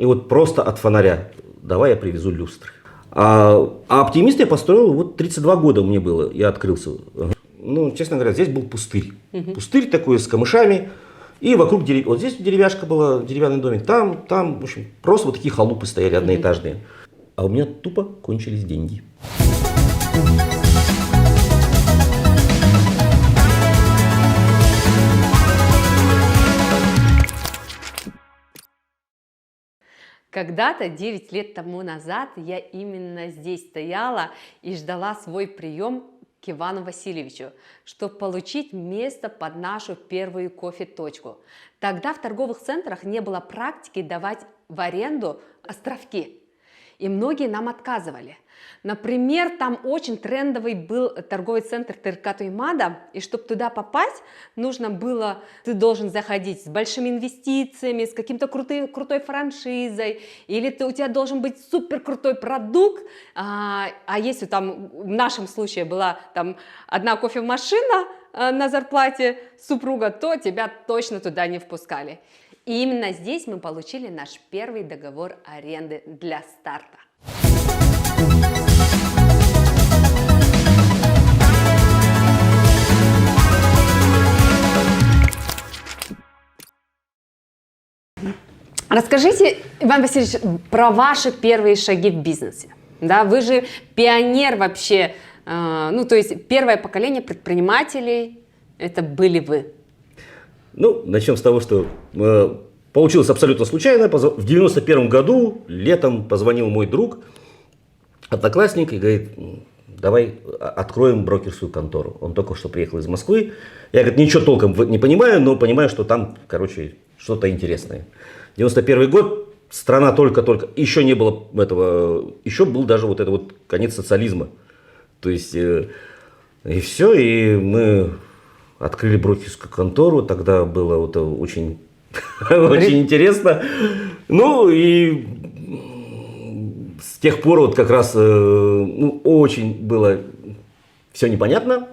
и вот просто от фонаря. Давай я привезу люстры. А оптимист я построил, вот 32 года мне было, я открылся. Ну, честно говоря, здесь был пустырь. Пустырь такой с камышами. И вокруг, вот здесь деревяшка была, деревянный домик, там, в общем, просто вот такие халупы стояли одноэтажные. А у меня тупо кончились деньги. Когда-то, 9 лет тому назад, я именно здесь стояла и ждала свой прием к Ивану Васильевичу, чтобы получить место под нашу первую кофе-точку. Тогда в торговых центрах не было практики давать в аренду островки, и многие нам отказывали. Например, там очень трендовый был торговый центр ТРК Туймада, и чтобы туда попасть, нужно было, ты должен заходить с большими инвестициями, с каким-то крутой франшизой, или у тебя должен быть супер крутой продукт, а если там в нашем случае была там одна кофемашина на зарплате супруга, то тебя точно туда не впускали. И именно здесь мы получили наш первый договор аренды для старта. Расскажите, Иван Васильевич, про ваши первые шаги в бизнесе. Да, вы же пионер вообще, ну, то есть первое поколение предпринимателей, это были вы. Ну, начнем с того, что получилось абсолютно случайно. В 91 году летом позвонил мой друг, одноклассник, и говорит: давай откроем брокерскую контору. Он только что приехал из Москвы. Я, говорит, ничего толком не понимаю, но понимаю, что там, короче, что-то интересное. 91 год, страна только-только, еще не было этого, еще был даже вот это вот конец социализма. То есть, и все, и мы открыли брокерскую контору, тогда было вот очень, очень интересно. Ну и с тех пор вот как раз ну, очень было все непонятно,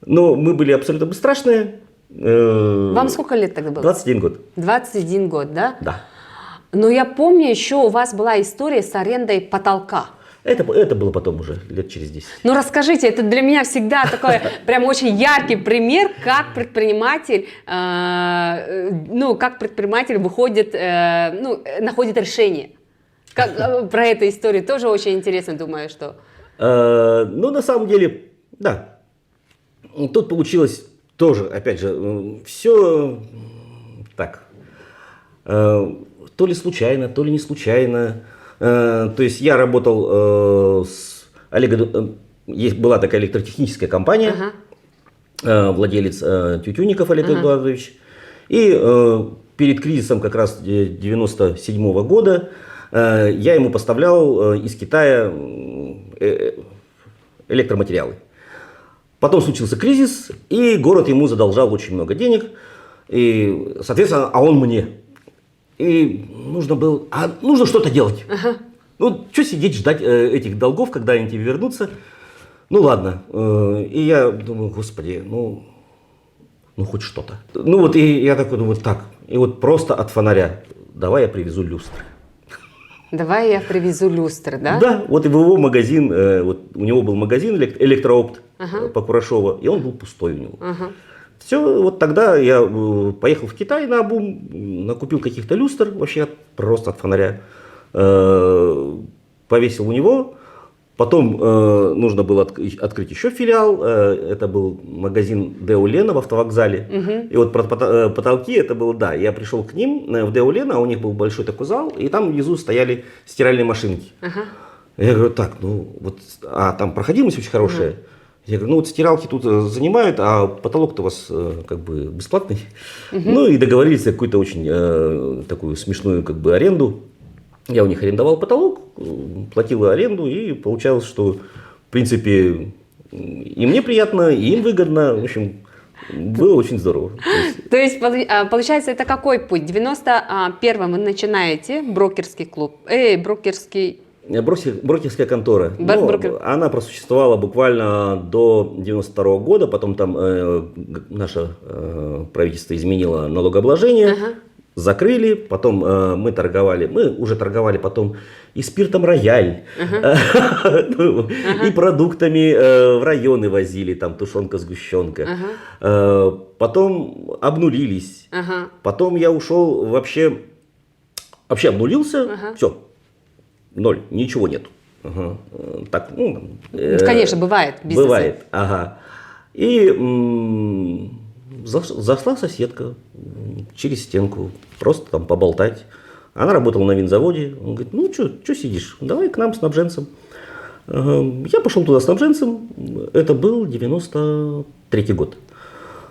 но мы были абсолютно бесстрашные. Вам сколько лет тогда было? 21 год. 21 год, да? Да. Но я помню, еще у вас была история с арендой потолка. Это было потом уже, лет через 10. Ну расскажите, это для меня всегда такой прям очень яркий пример, как предприниматель, выходит, находит решение. Про эту историю тоже очень интересно, думаю, что... Ну, на самом деле, да. Тут получилось тоже, опять же, все так. То ли случайно, то ли не случайно. То есть я работал с Олегом, была такая электротехническая компания, владелец Тютюнников Олег Эдуардович. И перед кризисом как раз 97 года я ему поставлял из Китая электроматериалы. Потом случился кризис, и город ему задолжал очень много денег, и, соответственно, а он мне. И нужно что-то делать. Ну, что сидеть, ждать этих долгов, когда они тебе вернутся. Ну, ладно. И я думаю, господи, ну хоть что-то. Ну, вот, и я такой думаю, так, и вот просто от фонаря, давай я привезу люстры. Давай я привезу люстры, да? Да, вот и в его магазин, вот у него был магазин Электроопт по Курашова, и он был пустой у него. Все, вот тогда я поехал в Китай на обум, накупил каких-то люстр, вообще просто от фонаря, повесил у него. Потом нужно было открыть еще филиал, это был магазин Део Лена в автовокзале. И вот про потолки это было, да, я пришел к ним в Део Лена, а у них был большой такой зал, и там внизу стояли стиральные машинки. Я говорю, так, ну вот, а там проходимость очень хорошая. Я говорю, ну вот стиралки тут занимают, а потолок-то у вас как бы бесплатный. Ну и договорились за какую-то очень такую смешную как бы аренду. Я у них арендовал потолок, платил аренду, и получалось, что в принципе и мне приятно, и им выгодно. В общем, было очень здорово. То есть получается, это какой путь? В 91-м вы начинаете брокерский клуб, брокерская контора. Она просуществовала буквально до 92 года, потом там наше правительство изменило налогообложение. закрыли, потом мы уже торговали потом и спиртом «Рояль», и продуктами в районы возили, там тушенка, сгущенка. Потом обнулились. Потом я ушел вообще обнулился, все, ноль, ничего нету. Так, конечно, бывает. Бизнес. Бывает, ага. И зашла соседка через стенку, просто там поболтать. Она работала на винзаводе. Он говорит, ну что сидишь, давай к нам снабженцем. Я пошел туда снабженцем. Это был 93-й год.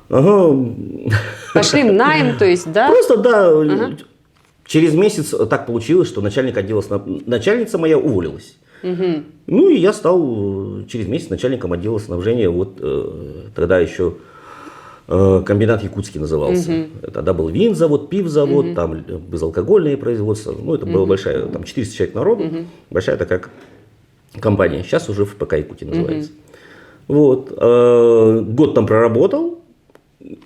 Пошли в найм, то есть, да? Просто, да. Через месяц так получилось, что начальница моя уволилась. Ну и я стал через месяц начальником отдела снабжения. Вот тогда еще комбинат Якутский назывался. Тогда был винзавод, пивзавод, там безалкогольное производство. Ну это была большая, там 400 человек народу, большая такая компания. Сейчас уже ФПК Якутия называется. Вот. Год там проработал.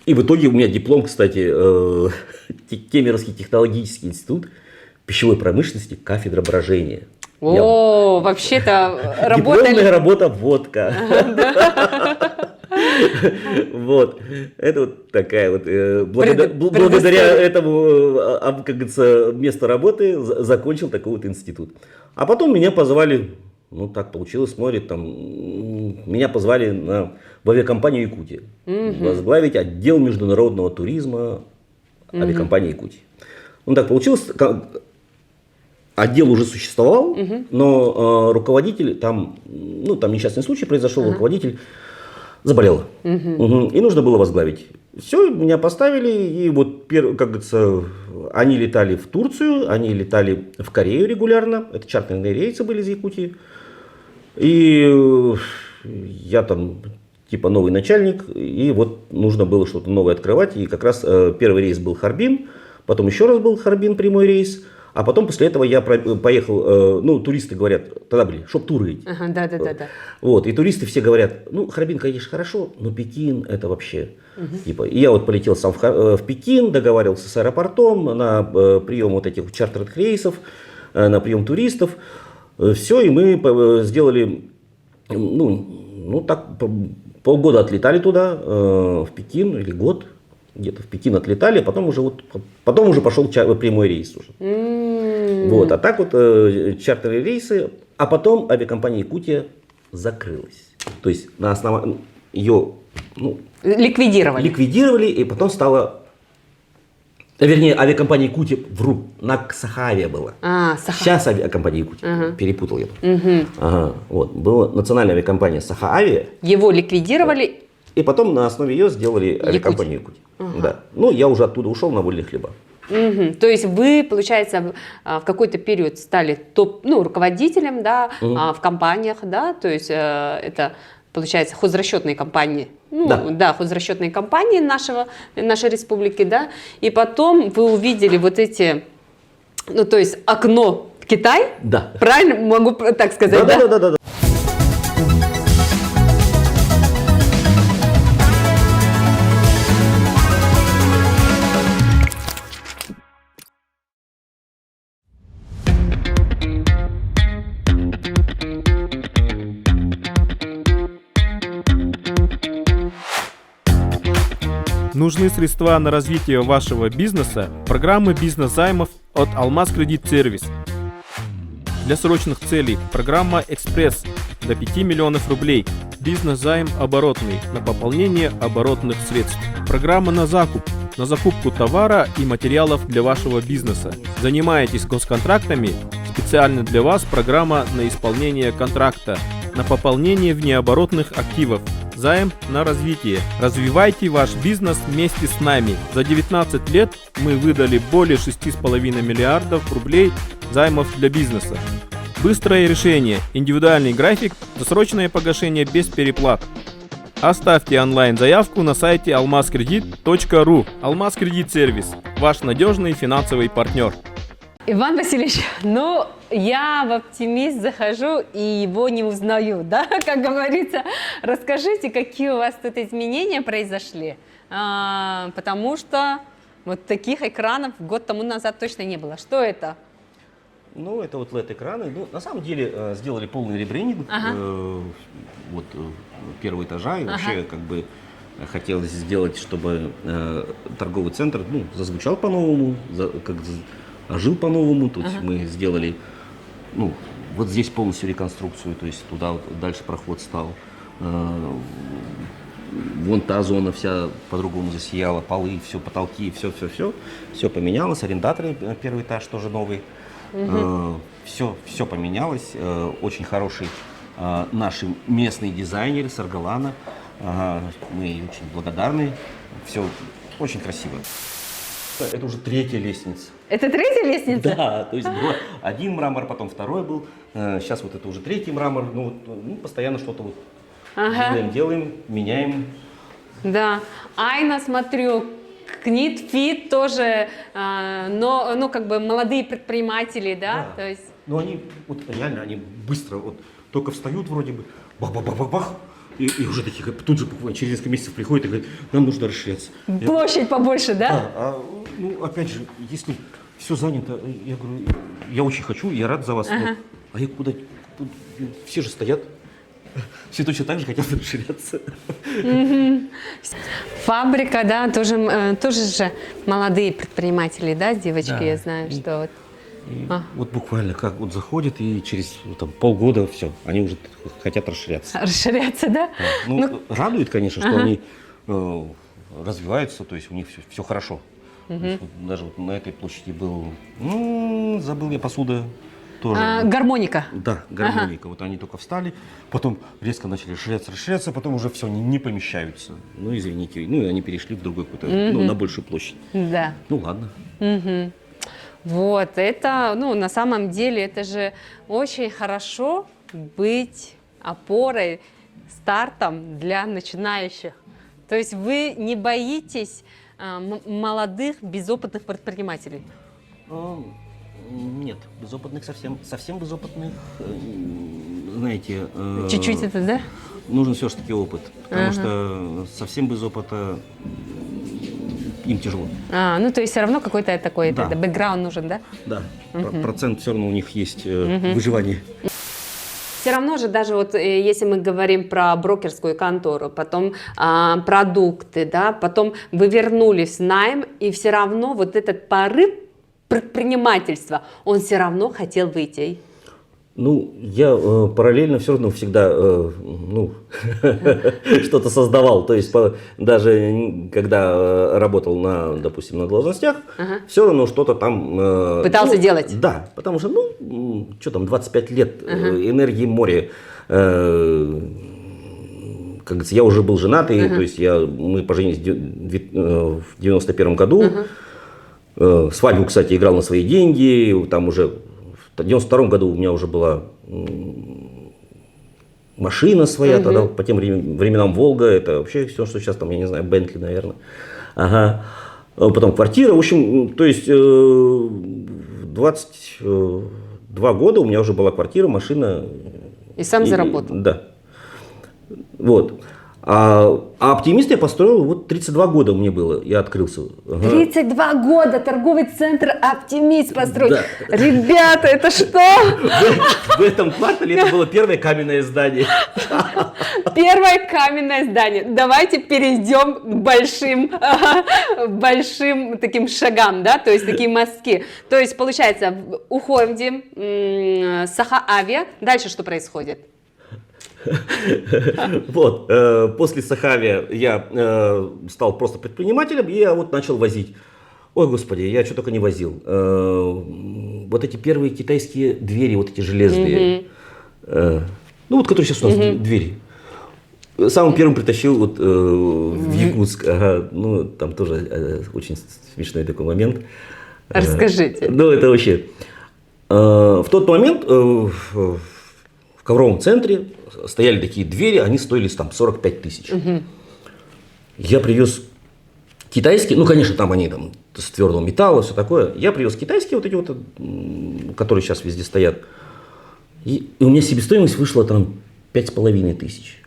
И в итоге у меня диплом, кстати, Кемеровский технологический институт пищевой промышленности, кафедра брожения. О, вообще-то работали... Дипломная работа водка. Вот. Это вот такая вот... Благодаря этому, как говорится, месту работы закончил такой вот институт. А потом меня позвали, ну так получилось, смотрит, там, меня позвали в авиакомпанию Якутия. Возглавить отдел международного туризма авиакомпании Якутия. Ну так получилось... Отдел уже существовал, но руководитель, там несчастный случай произошел, руководитель заболел. И нужно было возглавить. Все, меня поставили, и вот, как говорится, они летали в Турцию, они летали в Корею регулярно, это чартерные рейсы были из Якутии. И я там типа новый начальник, и вот нужно было что-то новое открывать, и как раз первый рейс был Харбин, потом еще раз был Харбин прямой рейс. А потом после этого я поехал, туристы говорят, тогда были шоп-туры эти. Да. Вот, и туристы все говорят, Харбин, конечно, хорошо, но Пекин это вообще. Типа, и я вот полетел сам в Пекин, договаривался с аэропортом на прием вот этих чартерных рейсов, на прием туристов. Все, и мы сделали, полгода отлетали туда, в Пекин, или год. Где-то в Пекин отлетали, а потом уже пошел прямой рейс уже. Вот, а так вот чартерные рейсы, а потом авиакомпания Якутия закрылась. То есть на основании ее ликвидировали, и потом стала, вернее, авиакомпания Якутия, на Саха-Авиа была. Сейчас авиакомпания Якутия, перепутал я. Вот, была национальная авиакомпания Саха-Авиа. Его ликвидировали. И потом на основе ее сделали авиакомпанию Якутия. Да. Ну, я уже оттуда ушел на вольные хлеба. То есть вы, получается, в какой-то период стали руководителем, да, в компаниях, да, то есть это, получается, хозрасчетные компании, хозрасчетные компании нашей республики, да, и потом вы увидели вот эти, то есть окно в Китай, да. Правильно могу так сказать, да? Да. Нужны средства на развитие вашего бизнеса? Программы бизнес-займов от Алмаз Кредит Сервис. Для срочных целей программа «Экспресс» до 5 миллионов рублей. Бизнес-займ оборотный на пополнение оборотных средств. Программа на закупку товара и материалов для вашего бизнеса. Занимаетесь госконтрактами? Специально для вас программа на исполнение контракта, на пополнение внеоборотных активов. Займ на развитие. Развивайте ваш бизнес вместе с нами. За 19 лет мы выдали более 6,5 миллиардов рублей займов для бизнеса. Быстрое решение, индивидуальный график, досрочное погашение без переплат. Оставьте онлайн-заявку на сайте almazkredit.ru. Алмаз Кредит Сервис. Ваш надежный финансовый партнер. Иван Васильевич, я в «Оптимист» захожу и его не узнаю, да, как говорится. Расскажите, какие у вас тут изменения произошли, потому что Вот таких экранов год тому назад точно не было. Что это? Ну, это вот LED-экраны. Ну, на самом деле сделали полный ребрендинг вот первого этажа. И вообще как бы хотелось сделать, чтобы торговый центр зазвучал по-новому, ожил по-новому. Тут мы сделали, ну, вот здесь полностью реконструкцию, то есть туда вот дальше проход стал. Вон та зона вся по-другому засияла, полы, все, потолки, все поменялось. Арендаторы, первый этаж тоже новый. Все поменялось. Очень хороший наши местные дизайнеры Саргалана. Мы ей очень благодарны. Все очень красиво. Это уже третья лестница. Это третья лестница? Да, то есть был один мрамор, потом второй был. Сейчас вот это уже третий мрамор. Ну, постоянно что-то вот делаем, меняем. Да. Айна, смотрю, Knit Fit тоже, но, ну, как бы молодые предприниматели, да? То есть... Ну, они, вот реально, они быстро, вот, только встают вроде бы, бах-бах-бах-бах-бах, и уже такие, тут же буквально через несколько месяцев приходят и говорят, нам нужно расширяться. Площадь побольше, да? Ну, опять же, если все занято, я говорю, я очень хочу, я рад за вас, но, а я куда, все же стоят. Все точно так же хотят расширяться. Фабрика, да, тоже же молодые предприниматели, да, девочки, да. Я знаю, что вот. Вот буквально как вот заходят и через там, полгода все, они уже хотят расширяться. Расширяться, да? Ну, радует, конечно, что они развиваются, то есть у них все хорошо. Вот даже вот на этой площади был, забыл я, посуда. Тоже. Гармоника. Да, гармоника. Вот они только встали, потом резко начали расширяться, потом уже все, они не помещаются. Ну, извините, ну, и они перешли в другой какой-то, ну, на большую площадь. Да. Ну, ладно. Вот, это, ну, на самом деле, это же очень хорошо быть опорой, стартом для начинающих. То есть вы не боитесь молодых, безопытных предпринимателей? Нет, безопытных совсем безопытных, знаете... Чуть-чуть это, да? Нужен все-таки опыт, потому что совсем без опыта им тяжело. Ну то есть все равно какой-то такой бэкграунд нужен, да? Да, процент все равно у них есть выживание. Все равно же, даже вот если мы говорим про брокерскую контору, потом продукты, да, потом вы вернулись в найм, и все равно вот этот порыв предпринимательства, он все равно хотел выйти. Ну, я параллельно все равно всегда что-то создавал. То есть даже когда работал допустим, на должностях, все равно что-то там... Пытался делать? Да, потому что, что там, 25 лет, энергии море. Как говорится, я уже был женатый, то есть мы поженились в 91 году. Свадьбу, кстати, играл на свои деньги, там уже в 92 году у меня уже была машина своя, тогда по тем временам Волга, это вообще все, что сейчас там, я не знаю, Бентли, наверное. Потом квартира, в общем, то есть 22 года у меня уже была квартира, машина. И сам заработал? Да. Вот. А оптимист я построил, вот 32 года мне было, я открылся. 32 года торговый центр «Оптимист» построил. Да. Ребята, это что? В этом квартале это было первое каменное здание. Первое каменное здание. Давайте перейдем к большим таким шагам, да, то есть такие мостки. То есть получается, уходим, Саха-Авиа, дальше что происходит? Вот, после Сахавия я стал просто предпринимателем, и я вот начал возить. Ой, господи, я что только не возил. Вот эти первые китайские двери, вот эти железные, ну вот, которые сейчас у нас двери. Самым первым притащил вот в Якутск, ну там тоже очень смешной такой момент. Расскажите. Ну это вообще. В тот момент в ковровом центре стояли такие двери, они стоили там 45 тысяч. Я привез китайские, ну, конечно, там они там с твердого металла, все такое. Я привез китайские вот эти вот, которые сейчас везде стоят. И у меня себестоимость вышла там 5,5 тысяч.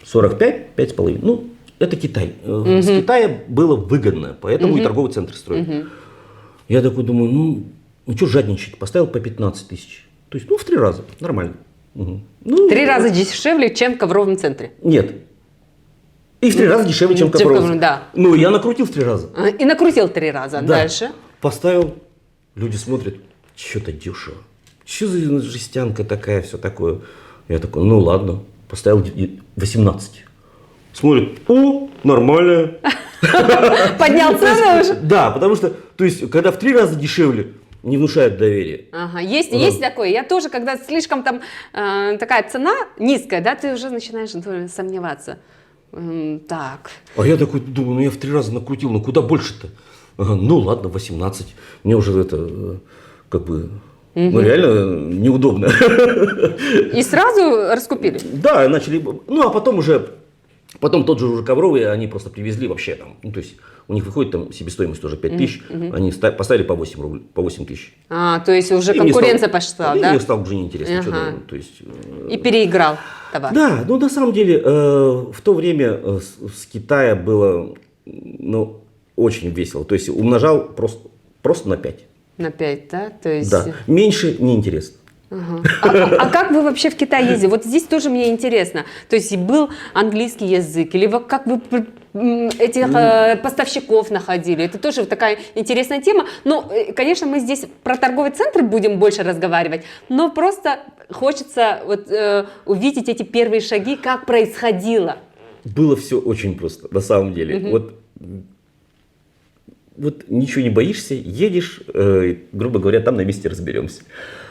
45, 5,5. Ну, это Китай. С Китая было выгодно, поэтому и торговый центр строили. Я такой думаю, ну что жадничать, поставил по 15 тысяч. То есть, в 3 раза, нормально. Ну, 3 раза дешевле, чем в ковровом центре. Нет. И в 3 раза дешевле, чем ковровый. Да. Ну, я накрутил в 3 раза. И накрутил 3 раза. Да. Дальше. Поставил, люди смотрят, что-то дешево. Что за жестянка такая, все такое. Я такой, ну ладно, поставил 18. Смотрят, о, нормально. Поднял цену уже? Да, потому что, то есть, когда в 3 раза дешевле, не внушает доверия. Ага, есть такое. Я тоже, когда слишком там такая цена низкая, да, ты уже начинаешь сомневаться. Так. А я такой думаю, ну я в 3 раза накрутил, ну куда больше-то? Ага, ну ладно, 18. Мне уже это, как бы, ну реально неудобно. И сразу раскупили? Да, начали, ну а потом уже, потом тот же уже ковровый, они просто привезли вообще там, ну то есть у них выходит там себестоимость тоже 5 тысяч, они поставили по 8 рублей, по 8 тысяч. То есть уже И мне конкуренция пошла, и да? мне стало уже неинтересно. Ага. Что-то, то есть, И переиграл товар. да, ну на самом деле в то время с Китая было, ну, очень весело. То есть умножал просто на 5. На 5, да? То есть... Да, меньше неинтересно. Ага. А как вы вообще в Китай ездили? Вот здесь тоже мне интересно. То есть был английский язык, или как вы этих поставщиков находили? Это тоже такая интересная тема. Ну, конечно, мы здесь про торговый центр будем больше разговаривать, но просто хочется вот, увидеть эти первые шаги, как происходило. Было все очень просто, на самом деле. Вот ничего не боишься, едешь, грубо говоря, там на месте разберемся.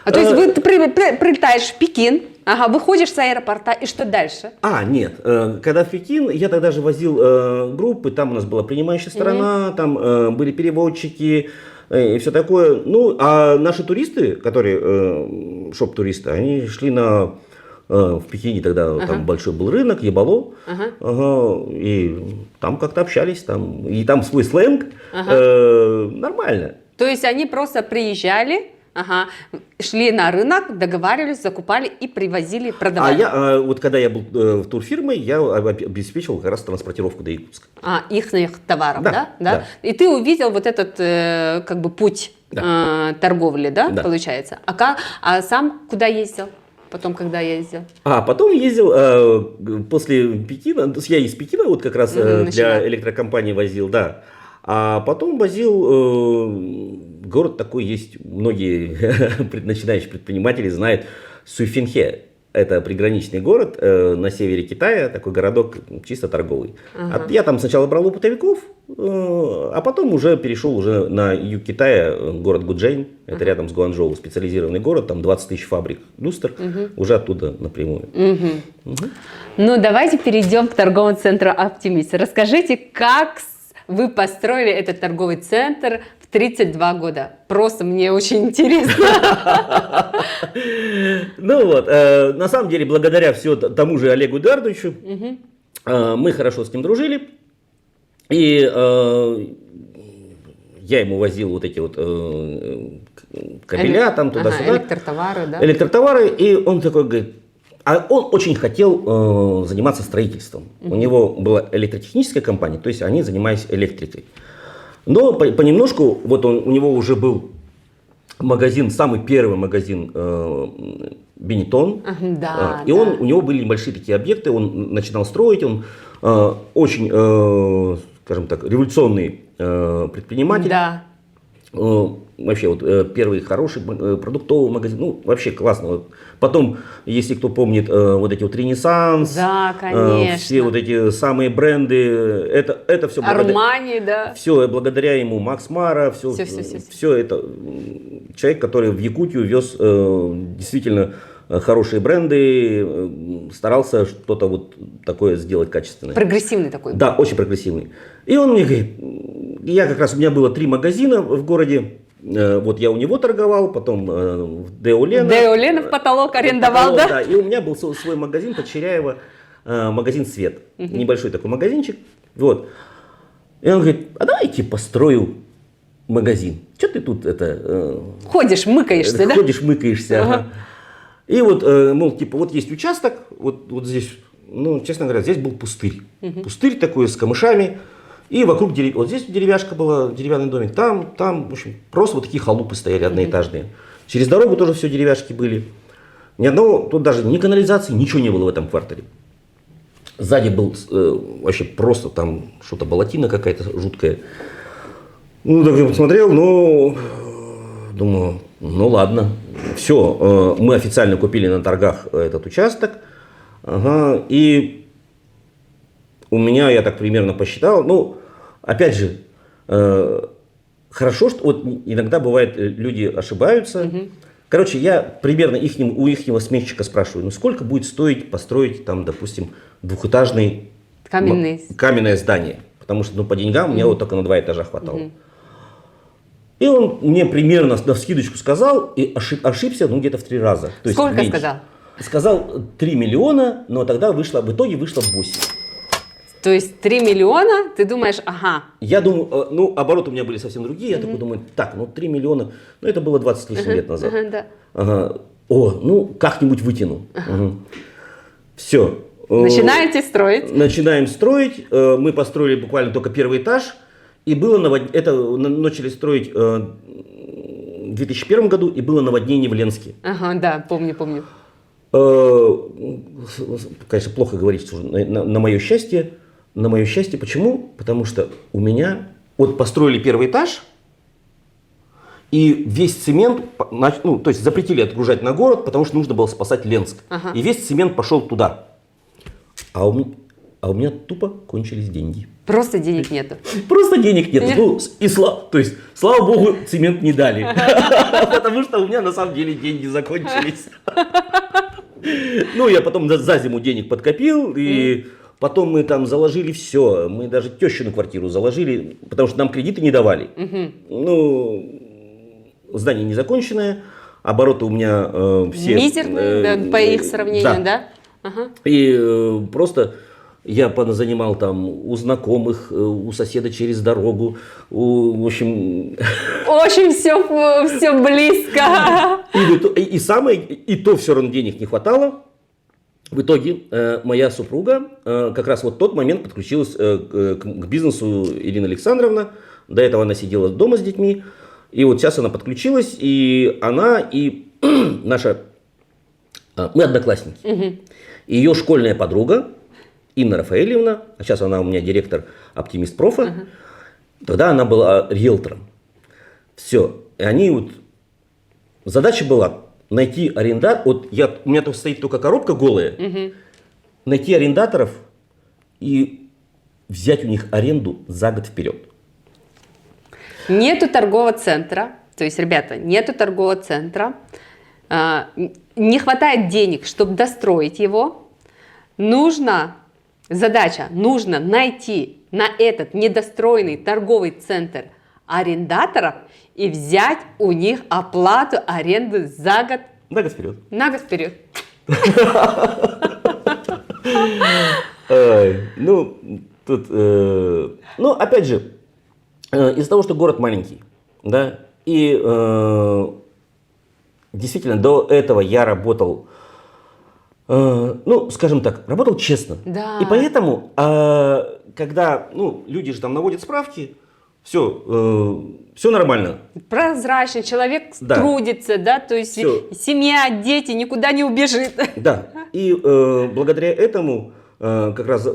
То есть ты прилетаешь в Пекин, выходишь с аэропорта, и что дальше? Нет. Когда в Пекин, я тогда же возил группы, там у нас была принимающая сторона, там были переводчики и все такое. Ну, а наши туристы, которые, шоп-туристы, они шли в Пекине тогда там большой был рынок, Ебало, и там как-то общались, и там свой сленг, нормально. То есть они просто приезжали, шли на рынок, договаривались, закупали и привозили, продавали. Вот когда я был в турфирме, я обеспечивал как раз транспортировку до Якутска. Их товаров, да? Да. И ты увидел вот этот как бы путь торговли, да, Да. получается? А сам куда ездил? Потом, когда ездил? Потом ездил после Пекина, то есть я из Пекина вот как раз для электрокомпании возил, да. А потом возил, город такой есть, многие начинающие предприниматели знают, Суйфинхэ. Это приграничный город на севере Китая, такой городок чисто торговый. Я там сначала брал оптовиков, а потом уже перешел уже на юг Китая, город Гуджэнь, это рядом с Гуанчжоу, специализированный город, там 20 тысяч фабрик, люстр, уже оттуда напрямую. Ну, давайте перейдем к торговому центру «Оптимист». Расскажите, как вы построили этот торговый центр в 32 года? Просто мне очень интересно. Ну вот, на самом деле, благодаря все тому же Олегу Эдуардовичу, мы хорошо с ним дружили. И я ему возил вот эти вот кабеля там туда-сюда. Электротовары, да? Электротовары. И он такой говорит, он очень хотел заниматься строительством. У него была электротехническая компания, то есть они занимались электрикой. Но понемножку, вот у него уже был магазин, самый первый магазин Бенетон. И у него были небольшие такие объекты, он начинал строить, он очень, скажем так, революционный предприниматель. Да. Вообще вот первый хороший продуктовый магазин, ну вообще классно. Вот. Потом, если кто помнит, вот эти вот Ренессанс, Да, конечно. все вот эти самые бренды, это все Армани, да. все благодаря ему, Макс Мара, все это человек, который в Якутию вез действительно хорошие бренды, старался что-то вот такое сделать качественное. Прогрессивный такой. Да, очень прогрессивный. И он мне говорит, у меня было 3 магазина в городе, вот я у него торговал, потом в Део Лена. Део Лена в потолок арендовал, да? Да, и у меня был свой магазин под Черяево, магазин «Свет», небольшой такой магазинчик, вот. И он говорит, а давайте построю магазин, что ты тут Ходишь, мыкаешься, да? Ходишь, мыкаешься, ага. И вот, мол, типа, вот есть участок, вот здесь ну, честно говоря, здесь был пустырь. Пустырь такой с камышами. И вокруг вот здесь деревяшка была, деревянный домик, там, в общем, просто вот такие халупы стояли одноэтажные. Через дорогу тоже все деревяшки были. Ни одного, тут даже ни канализации, ничего не было в этом квартале. Сзади был вообще просто там что-то болотина какая-то жуткая. Ну, так я посмотрел, ну, думаю, ну ладно. Все, мы официально купили на торгах этот участок. Ага, и у меня, я так примерно посчитал, ну, опять же, хорошо, что вот иногда бывает, люди ошибаются. Короче, я примерно у ихнего сметчика спрашиваю, ну, сколько будет стоить построить там, допустим, двухэтажное каменное здание. Потому что, ну, по деньгам мне вот только на 2 этажа хватало. И он мне примерно навскидочку сказал, и ошибся, ну, где-то в 3 раза. То есть Сколько меньше. сказал? Сказал 3 миллиона, но тогда в итоге вышло 8. То есть 3 миллиона, ты думаешь, ага. Я думаю, ну, обороты у меня были совсем другие. Я такой думаю, так, ну, 3 миллиона, ну, это было 20 с лишним лет назад. Да. Ага. О, ну, как-нибудь вытяну. Все. Начинаете строить? Начинаем строить. Мы построили буквально только 1 этаж. И было начали строить в 2001 году, и было наводнение в Ленске. Ага, да, помню. Конечно, плохо говорить что на мое счастье. На мое счастье, почему? Потому что у меня, вот построили 1 этаж, и весь цемент, ну, то есть запретили отгружать на город, потому что нужно было спасать Ленск. И весь цемент пошел туда. А у меня тупо кончились деньги. Просто денег нету. Просто денег нет. Ну, то есть, слава богу, цемент не дали. Потому что у меня на самом деле деньги закончились. Ну, я потом за зиму денег подкопил, и потом мы там заложили все. Мы даже тещину квартиру заложили, потому что нам кредиты не давали. Ну, здание незаконченное, обороты у меня все... Мизерные, по их сравнению, да? Ага. И просто я занимал там у знакомых, у соседа через дорогу, в общем... Очень все близко. И то все равно денег не хватало. В итоге моя супруга как раз вот в тот момент подключилась к бизнесу Ирина Александровна. До этого она сидела дома с детьми. И вот сейчас она подключилась, и она, и наша... Мы одноклассники. Ее школьная подруга Инна Рафаэльевна, а сейчас она у меня директор Оптимист Профа, тогда она была риэлтором. Все. И они вот... Задача была найти арендатора. Вот у меня тут стоит только коробка голая. Найти арендаторов и взять у них аренду за год вперед. Нету торгового центра. То есть, ребята, нету торгового центра. Не хватает денег, чтобы достроить его. Задача найти на этот недостроенный торговый центр арендаторов и взять у них оплату аренды за год. На год вперед. На год вперед. Ну, тут, ну, опять же, из-за того, что город маленький, да, и действительно до этого я работал, ну, скажем так, работал честно. Да. И поэтому, когда, ну, люди же там наводят справки, все нормально. Прозрачный человек трудится, да, то есть семья, дети никуда не убежит. Да, и благодаря этому как раз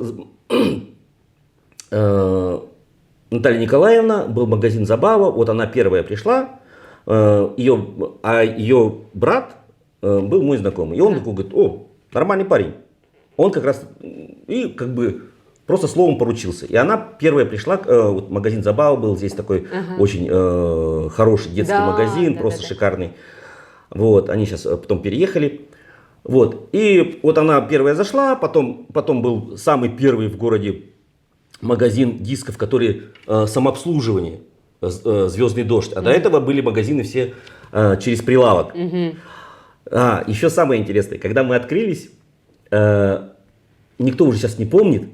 Наталья Николаевна, был магазин «Забава», вот она первая пришла, ее брат был мой знакомый, и он такой говорит, о, нормальный парень. Он как раз и как бы просто словом поручился. И она первая пришла, вот магазин «Забава» был здесь такой очень хороший детский магазин, просто шикарный. Вот, они сейчас потом переехали. Вот, и вот она первая зашла, потом был самый первый в городе магазин дисков, который самообслуживание, «Звездный дождь». А до этого были магазины все через прилавок. Еще самое интересное, когда мы открылись, никто уже сейчас не помнит,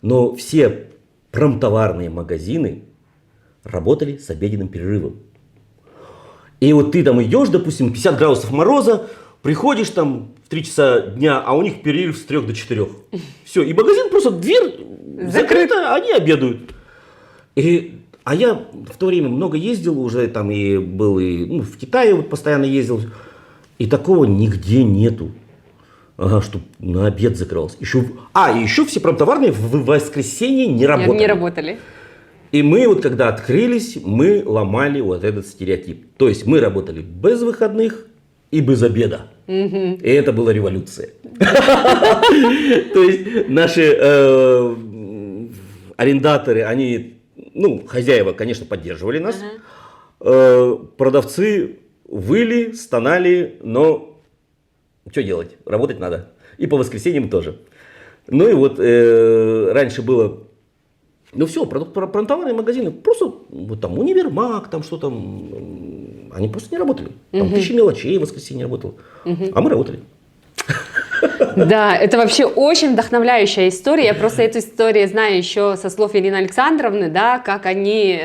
но все промтоварные магазины работали с обеденным перерывом. И вот ты там идешь, допустим, 50 градусов мороза, Приходишь там в 3 часа дня, а у них перерыв с 3 до 4. Все, и магазин просто дверь закрыта, они обедают. А я в то время много ездил уже, там и был и в Китае вот постоянно ездил. И такого нигде нету. Ага, чтобы на обед закрывался. Еще все промтоварные в воскресенье не работали. Не работали. И мы вот когда открылись, мы ломали вот этот стереотип. То есть мы работали без выходных и без обеда. И это была революция. То есть наши арендаторы, они, хозяева, конечно, поддерживали нас. Продавцы выли, стонали, но что делать? Работать надо. И по воскресеньям тоже. Ну и вот раньше было... все, промтоварные магазины, просто вот там универмаг, там что там, они просто не работали. Там тысячи мелочей в воскресенье работал, а мы работали. Да, это вообще очень вдохновляющая история. Я просто эту историю знаю еще со слов Елены Александровны, да, как они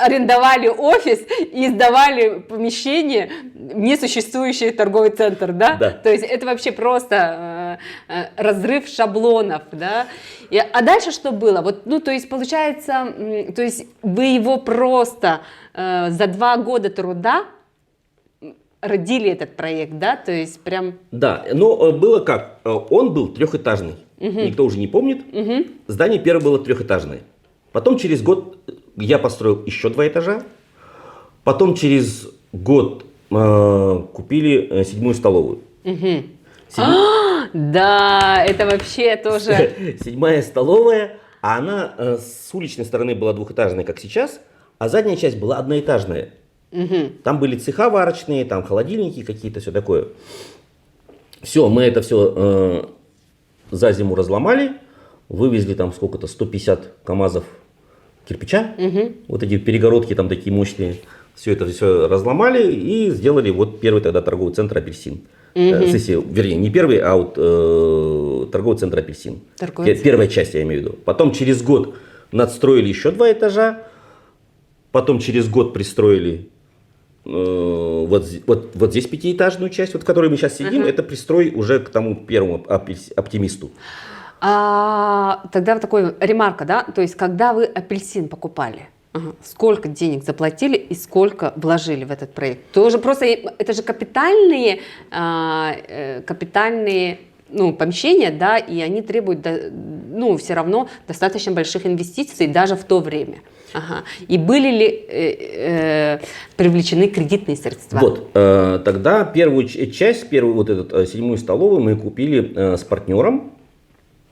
арендовали офис и сдавали помещение в несуществующий торговый центр, да? Да. То есть это вообще просто разрыв шаблонов, да? А дальше что было? Вот, то есть получается, то есть вы его просто за 2 года труда родили этот проект, да? То есть прям... Да, но было как? Он был 3-этажный. Никто уже не помнит. Здание первое было 3-этажное. Потом через год я построил еще 2 этажа. Потом через год купили 7-ю столовую. Да, это вообще тоже... 7-я столовая, а она с уличной стороны была 2-этажная, как сейчас, а задняя часть была 1-этажная. Там были цеха варочные, там холодильники какие-то, все такое. Все, мы это все за зиму разломали, вывезли там сколько-то, 150 КАМАЗов кирпича, вот эти перегородки там такие мощные. Все это все разломали и сделали вот первый тогда торговый центр «Апельсин». Вернее, не первый, а вот торговый центр «Апельсин». Первая часть, я имею в виду. Потом через год надстроили еще 2 этажа. Потом через год пристроили вот здесь 5-этажную часть, вот в которой мы сейчас сидим. Это пристрой уже к тому первому «Оптимисту». Тогда вот такой ремарка, да? То есть, когда вы «Апельсин» покупали, сколько денег заплатили и сколько вложили в этот проект? Тоже просто, это же капитальные помещения, да, и они требуют, все равно достаточно больших инвестиций даже в то время. И были ли привлечены кредитные средства? Вот, тогда первую часть, вот эту 7-ю столовую мы купили с партнером.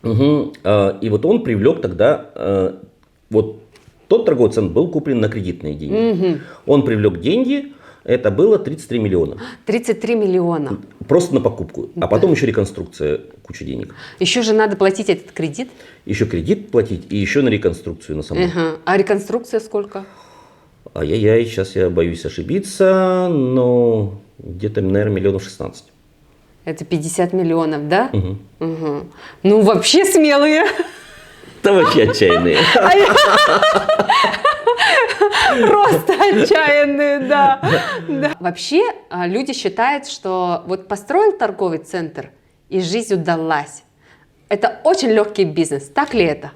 И вот он привлек тогда, вот тот торговый центр был куплен на кредитные деньги. Он привлек деньги, это было 33 миллиона. 33 миллиона. Просто на покупку. А потом еще реконструкция, куча денег. Еще же надо платить этот кредит? Еще кредит платить и еще на реконструкцию на самом деле. А реконструкция сколько? Ай-яй-яй, сейчас я боюсь ошибиться, но где-то, наверное, 16 миллионов. Это 50 миллионов, да? Ну, вообще смелые. Да вообще отчаянные. Просто отчаянные, да. Вообще люди считают, что вот построил торговый центр и жизнь удалась. Это очень легкий бизнес. Так ли это?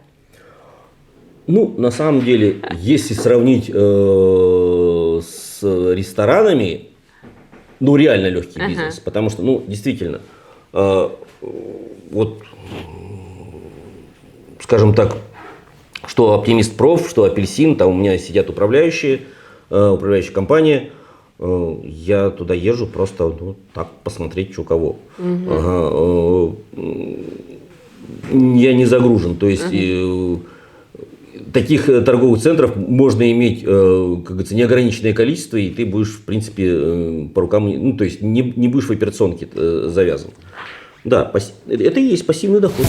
На самом деле, если сравнить с ресторанами, реально легкий бизнес. Потому что, действительно, вот, скажем так, что «Оптимист Проф», что «Апельсин», там у меня сидят управляющая компания. Я туда езжу просто так посмотреть, что кого. Я не загружен. То есть таких торговых центров можно иметь, как говорится, неограниченное количество, и ты будешь, в принципе, по рукам, то есть не будешь в операционке завязан. Да, это и есть пассивный доход.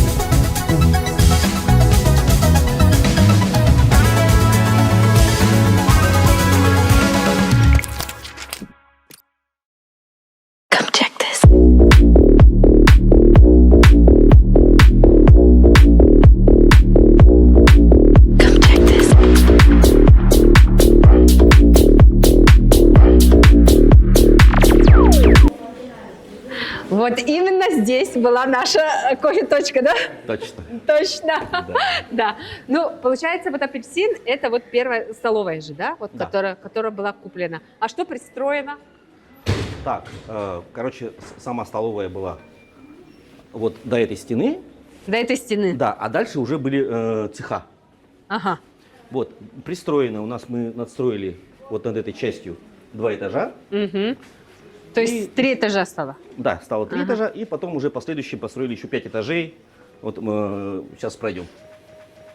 Вот именно здесь была наша кофе-точка, да? Точно. Точно. Да. Ну, получается, вот апельсин – это вот первая столовая же, да? Вот, Да. которая была куплена. А что пристроено? Так, короче, сама столовая была вот до этой стены, До этой стены. да, а дальше уже были цеха. Ага. Вот, пристроено у нас, мы надстроили вот над этой частью 2 этажа. Мгм. То есть 3 этажа стало? Да, стало 3 Ага. этажа, и потом уже последующие построили еще 5 этажей. Вот мы сейчас пройдем.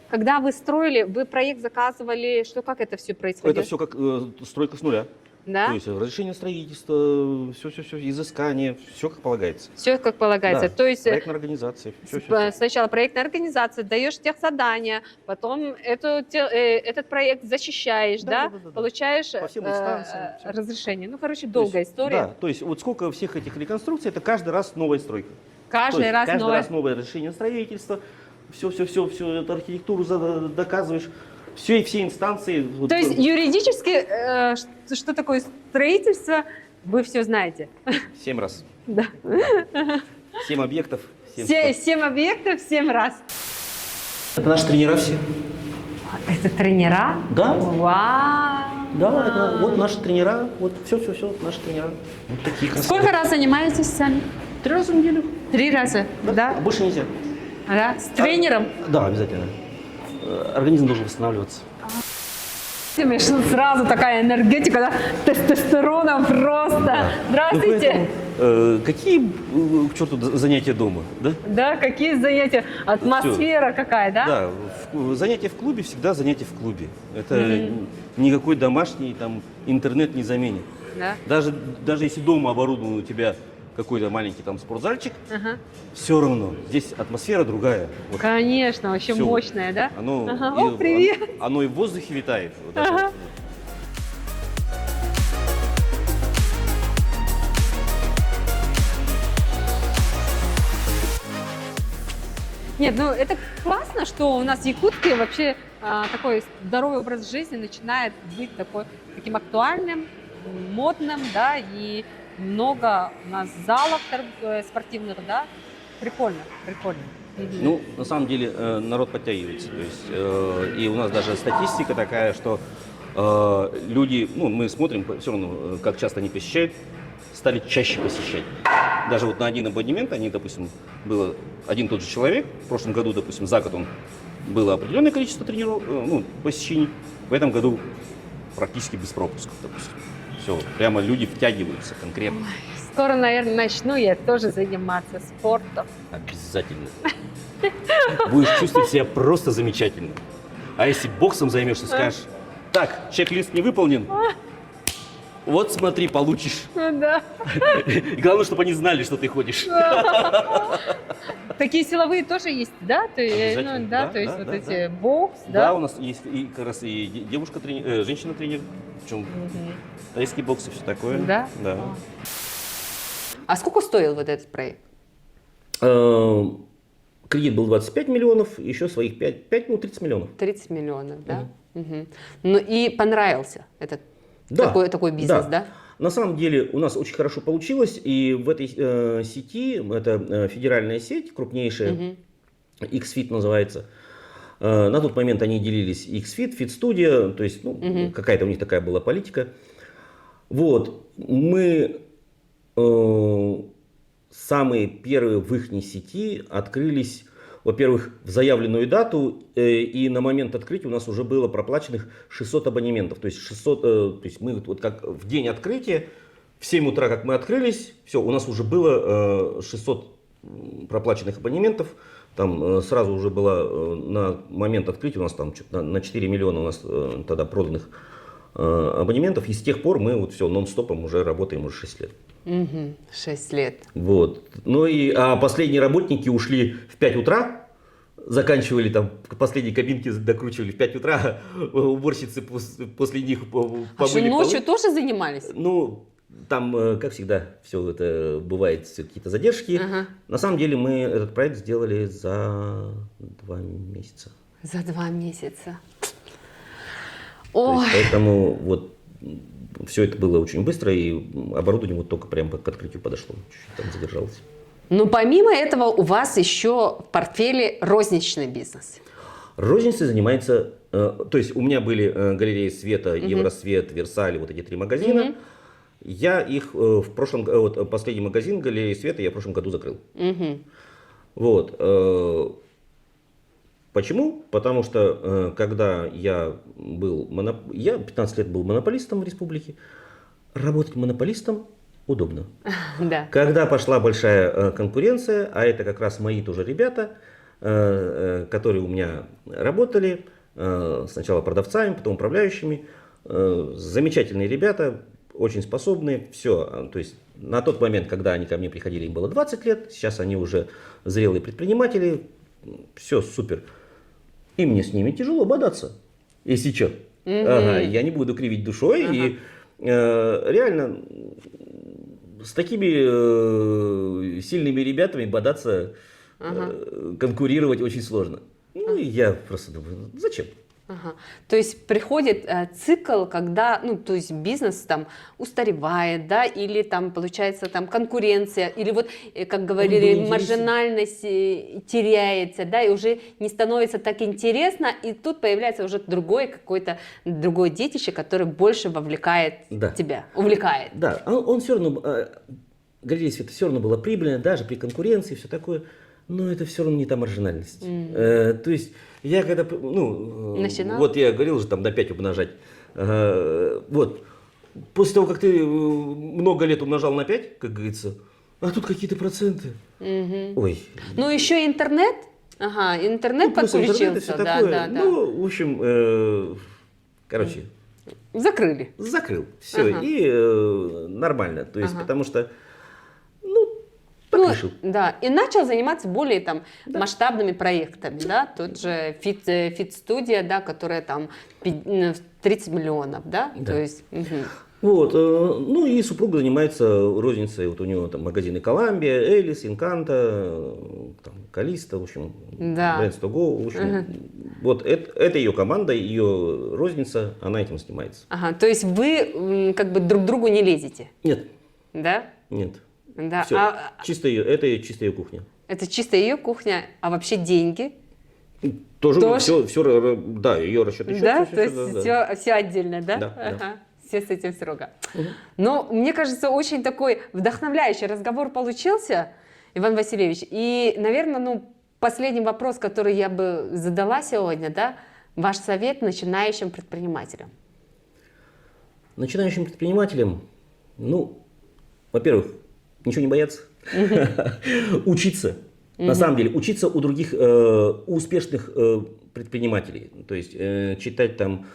Когда вы строили, вы проект заказывали, что, как это все происходило? Это все как стройка с нуля. Да? То есть разрешение строительства, все, изыскание, все как полагается. Все как полагается. Да, То есть проектная организация, все. сначала проектная организация, даешь техзадания, потом этот проект защищаешь, да? Да. Получаешь По всем инстанциям, всё. разрешение. Ну, короче, долгая история. Да, то есть вот сколько всех этих реконструкций, это каждый раз новая стройка. То Каждый есть раз каждый новое. раз новое разрешение строительства, все эту архитектуру доказываешь, все инстанции. вот, То есть юридически, что такое строительство, вы все знаете. 7 раз. Да. 7 объектов. 7 7 объектов 7 раз. Это наши тренера все. Это тренера? Да. Вау! Да, это вот наши тренера, вот все, наши тренера. Вот такие красавцы. Сколько раз занимаетесь сами? 3 раза в неделю. 3 раза? А Да? больше нельзя. Да? С тренером? Да, обязательно. Организм должен восстанавливаться. Сразу такая энергетика, да? Тестостерона просто. Здравствуйте. Ну, поэтому, какие к черту занятия дома, да? Да, какие занятия? Атмосфера какая, да? Да, занятия в клубе всегда занятия в клубе. Это никакой домашний там интернет не заменит. Да. Даже если дома оборудован у тебя какой-то маленький там спортзальчик, Ага. все равно здесь атмосфера другая. Вот Конечно, вообще всё. мощная, да? Оно, Ага. и, О, привет. оно и в воздухе витает. Вот это Ага. вот. Нет, ну это классно, что у нас в Якутске вообще такой здоровый образ жизни начинает быть таким актуальным, модным, да, и много у нас залов спортивных, да, прикольно. Мгм. Ну, на самом деле, народ подтягивается. То есть, и у нас даже статистика такая, что люди, ну, мы смотрим все равно, как часто они посещают, стали чаще посещать. Даже вот на один абонемент они, допустим, было один тот же человек, в прошлом году, допустим, за год было определенное количество посещений, в этом году практически без пропусков, допустим. Все, прямо люди втягиваются конкретно. Скоро, наверное, начну я тоже заниматься спортом. Обязательно. Будешь чувствовать себя просто замечательно. А если боксом займешься, скажешь, так, чек-лист не выполнен, вот смотри, получишь. Да. И главное, чтобы они знали, что ты ходишь. Такие силовые тоже есть, да? Обязательно, Ну, да, да, то есть да, вот да, эти да. бокс, Да, да? у нас есть и как раз и девушка-тренер, женщина-тренер, причем тайский бокс и все такое. Да? Да. А сколько стоил вот этот проект? Кредит был 25 миллионов, еще своих 5, ну 30 миллионов. 30 миллионов, да? Мгм. Ну и понравился этот Да, такой бизнес, да? На самом деле у нас очень хорошо получилось, и в этой сети, это федеральная сеть, крупнейшая, Мгм. XFIT называется. На тот момент они делились XFIT, FitStudio, то есть какая-то у них такая была политика. Вот, мы самые первые в их сети открылись, во-первых, в заявленную дату, и на момент открытия у нас уже было проплаченных 600 абонементов. То есть 600, то есть мы вот как в день открытия, в 7 утра, как мы открылись, все, у нас уже было 600 проплаченных абонементов. Там сразу уже было на момент открытия у нас там на 4 миллиона у нас тогда проданных абонементов. И с тех пор мы вот все нон-стопом уже работаем уже 6 лет. 6 лет. Вот. Ну и последние работники ушли в 5 утра, заканчивали там последние кабинки, докручивали в 5 утра, уборщицы после них помыли А что, ночью полы. тоже занимались? Ну, там, как всегда, все это бывает, какие-то задержки. Ага. На самом деле мы этот проект сделали за 2 месяца. За 2 месяца. То Ой, есть, поэтому вот все это было очень быстро, и оборудование вот только прямо к открытию подошло, чуть-чуть там задержалось. Но помимо этого у вас еще в портфеле розничный бизнес. Розницей занимается, то есть у меня были галереи Света, Евросвет, Версаль, вот эти 3 магазина. Я их в прошлом, вот последний магазин галереи Света я в прошлом году закрыл. Вот. Почему? Потому что когда я 15 лет был монополистом в республике, работать монополистом удобно. Да. Когда пошла большая конкуренция, а это как раз мои тоже ребята, которые у меня работали, сначала продавцами, потом управляющими, замечательные ребята, очень способные, все. То есть на тот момент, когда они ко мне приходили, им было 20 лет, сейчас они уже зрелые предприниматели, все супер. И мне с ними тяжело бодаться, если что. Ага, я не буду кривить душой. И реально с такими сильными ребятами бодаться, конкурировать очень сложно. Ну и я просто думаю, зачем? То есть приходит цикл, когда, ну, то есть бизнес там устаревает, да, или там получается там конкуренция, или вот, как говорили, маржинальность теряется, да, и уже не становится так интересно, и тут появляется уже другое детище, которое больше вовлекает тебя, увлекает. Да, он все равно, галерея Света все равно была прибыльная, даже при конкуренции, все такое, но это все равно не та маржинальность. То есть я когда, начинал? Вот я говорил же, там до 5 умножать. Вот, после того, как ты много лет умножал на 5, как говорится, а тут какие-то проценты. Ой. Ну, еще интернет. Интернет подключился. Да. Ну, в общем, короче. Закрыли. Закрыл. Все. И нормально. То есть, потому что, решил. Да, и начал заниматься более там масштабными проектами, да, тот же фит-студия, да, которая там 30 миллионов, да, то есть. Вот, ну и супруга занимается розницей, вот у него там магазины Коламбия, Элис, Инканта, там, Калиста, в общем, Brands to Go, в общем, вот это ее команда, ее розница, она этим занимается. То есть вы как бы друг другу не лезете? Нет. Да? Нет. Да. Все, это чисто ее кухня. Это чисто ее кухня, а вообще деньги? Тоже? Все, да, ее расчетный счет. Да, то есть все отдельно, да? Да. Все с этим строго. Но мне кажется, очень такой вдохновляющий разговор получился, Иван Васильевич. И, наверное, последний вопрос, который я бы задала сегодня, да, ваш совет начинающим предпринимателям. Начинающим предпринимателям, во-первых, ничего не бояться, учиться. На самом деле, учиться у других успешных предпринимателей. То есть читать там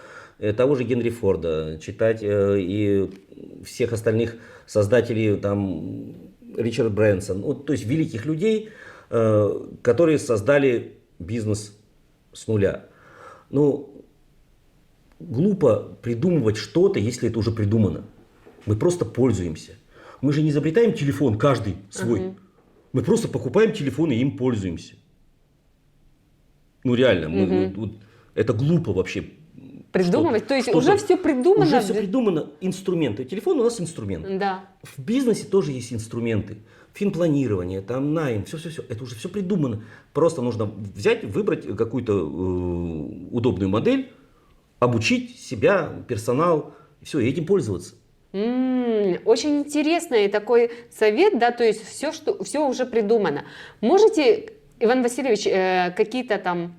того же Генри Форда, читать и всех остальных создателей, там Ричард Брэнсон, то есть великих людей, которые создали бизнес с нуля. Глупо придумывать что-то, если это уже придумано. Мы просто пользуемся. Мы же не изобретаем телефон, каждый свой. Мы просто покупаем телефон и им пользуемся. Реально, это глупо вообще. Придумывать? То есть уже все придумано? Уже все придумано. Инструменты. Телефон у нас инструмент. Да. В бизнесе тоже есть инструменты. Финпланирование, там найм, все. Это уже все придумано. Просто нужно взять, выбрать какую-то удобную модель, обучить себя, персонал, все, и этим пользоваться. Очень интересный такой совет, да, то есть все уже придумано. Можете, Иван Васильевич, какие-то там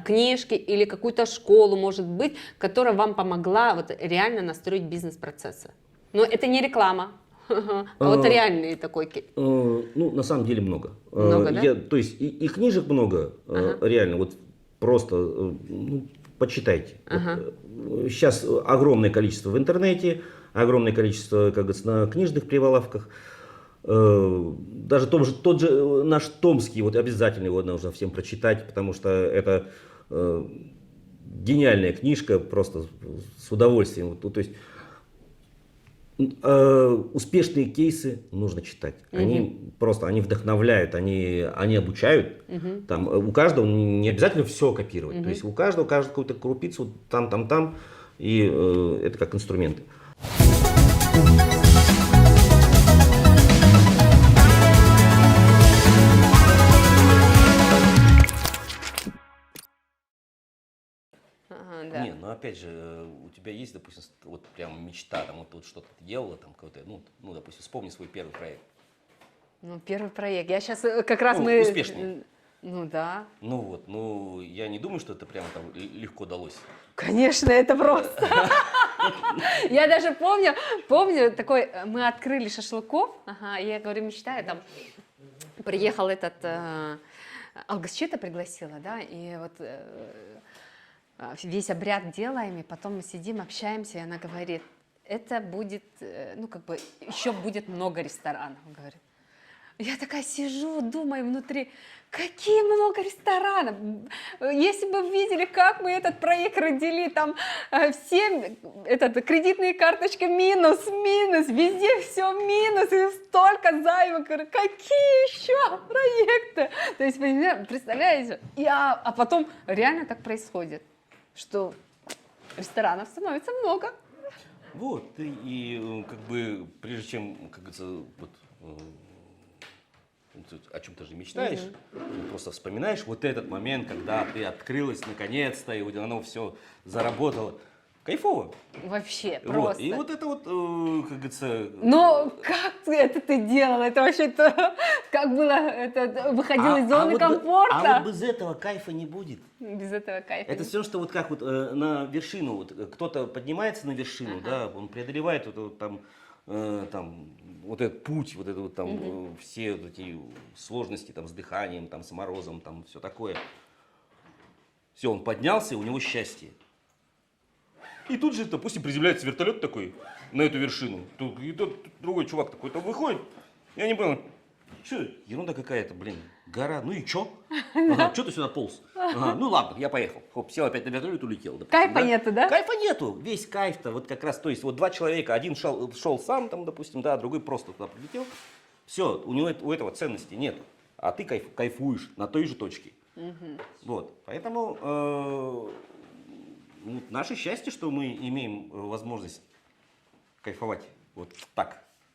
книжки или какую-то школу, может быть, которая вам помогла вот реально настроить бизнес-процессы? Но это не реклама, а вот реальный такой. На самом деле много. Много, да? То есть и книжек много, реально, вот просто почитайте. Сейчас огромное количество в интернете, огромное количество, как говорится, на книжных прилавках. Даже тот же наш Томский, вот обязательно его нужно всем прочитать, потому что это гениальная книжка, просто с удовольствием. То есть успешные кейсы нужно читать. Они вдохновляют, они обучают. Там, у каждого не обязательно все копировать. То есть у каждого какую-то крупицу там. и это как инструменты. Ага, да. Не, ну опять же, у тебя есть, допустим, вот прям мечта, там вот что-то ты делала, там какой-то, ну, допустим, вспомни свой первый проект. Ну, первый проект. Я сейчас как раз Ну, мы... успешный. Ну да. Ну вот, ну я не думаю, что это прямо там легко далось. Конечно, это просто. Я даже помню такой, мы открыли шашлыков, ага, и я говорю, мечтаю, там приехал этот Алгасчета пригласила, да, и вот весь обряд делаем, и потом мы сидим, общаемся, и она говорит, это будет, ну как бы еще будет много ресторанов, говорит. Я такая сижу, думаю внутри, какие много ресторанов. Если бы вы видели, как мы этот проект родили, там все кредитные карточки минус, везде все минус, и столько займов. Говорю, какие еще проекты? То есть, представляете? А потом реально так происходит, что ресторанов становится много. Вот, и как бы, прежде чем, как говорится, вот, о чем ты же мечтаешь, ты просто вспоминаешь вот этот момент, когда ты открылась наконец-то, и вот оно все заработало. Кайфово. Вообще, Вот. просто. И вот это вот, как говорится... Но как ты делала? Это вообще-то, как было, это выходил из зоны вот комфорта. А вот без этого кайфа не будет. Без этого кайфа. Это все, что вот как вот на вершину, вот кто-то поднимается на вершину, да, он преодолевает вот там вот этот путь, вот это вот там все вот эти сложности там с дыханием, там с морозом, там все такое. Все, он поднялся, и у него счастье. И тут же, допустим, приземляется вертолет такой на эту вершину. И тут другой чувак такой там выходит. Я не понял, что ерунда какая-то, блин, гора, ну и чё? Ага, чё ты сюда полз? Ага, ну ладно, я поехал. Хоп, сел опять на вертолет, улетел. Допустим, Кайфа нету, да? Кайфа нету. Весь кайф-то вот как раз, то есть вот два человека, один шел сам там, допустим, да, другой просто туда прилетел. Все, у этого ценности нет. А ты кайфуешь на той же точке. Вот, поэтому наше счастье, что мы имеем возможность кайфовать вот так.